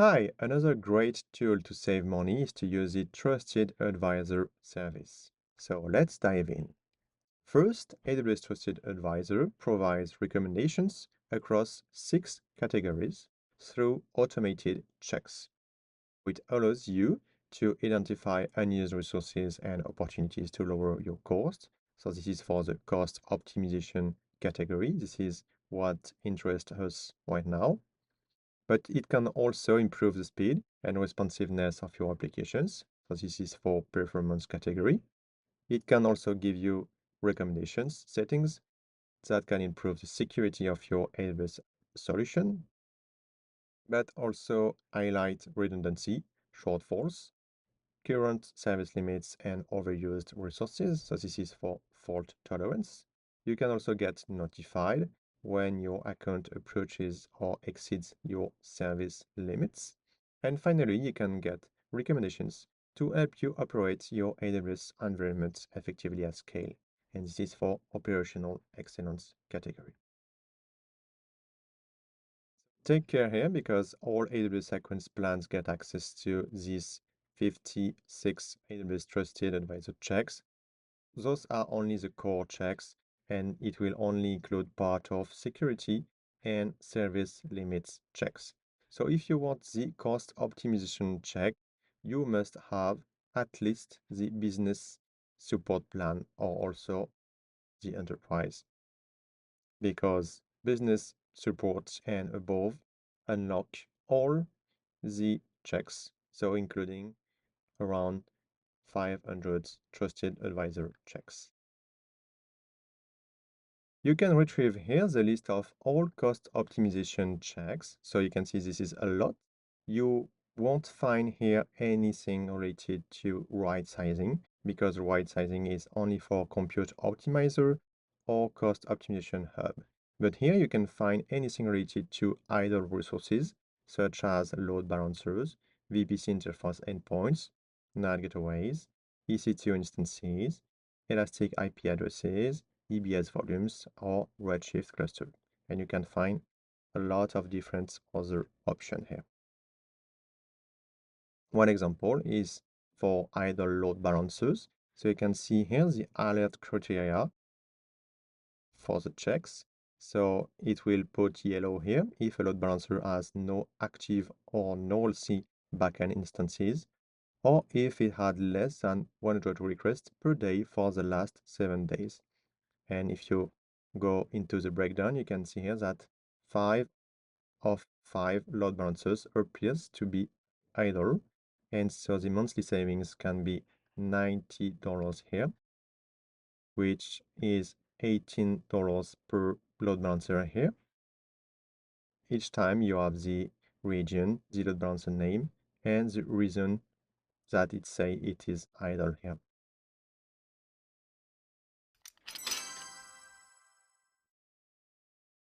Hi, another great tool to save money is to use the Trusted Advisor service. So let's dive in. First, AWS Trusted Advisor provides recommendations across 6 categories through automated checks, which allows you to identify unused resources and opportunities to lower your cost. So this is for the cost optimization category. This is what interests us right now, but it can also improve the speed and responsiveness of your applications. So this is for performance category. It can also give you recommendations settings that can improve the security of your AWS solution, but also highlight redundancy, shortfalls, current service limits, and overused resources. So this is for fault tolerance. You can also get notified when your account approaches or exceeds your service limits. And finally, you can get recommendations to help you operate your AWS environment effectively at scale. And this is for operational excellence category. Take care here because all AWS Accounts plans get access to these 56 AWS Trusted Advisor checks. Those are only the core checks, and it will only include part of security and service limits checks. So if you want the cost optimization check, you must have at least the business support plan or also the enterprise, because business support and above unlock all the checks, so including around 500 trusted advisor checks. You can retrieve here the list of all cost optimization checks. So you can see this is a lot. You won't find here anything related to right sizing because right sizing is only for Compute Optimizer or Cost Optimization Hub. But here you can find anything related to idle resources such as load balancers, VPC interface endpoints, NAT gateways, EC2 instances, elastic IP addresses, EBS volumes, or Redshift cluster. And you can find a lot of different other options here. One example is for idle load balancers. So you can see here the alert criteria for the checks. So it will put yellow here if a load balancer has no active or null C backend instances, or if it had less than 100 requests per day for the last 7 days. And if you go into the breakdown, you can see here that 5 of 5 load balancers appears to be idle. And so the monthly savings can be $90 here, which is $18 per load balancer here. Each time you have the region, the load balancer name, and the reason that it say it is idle here.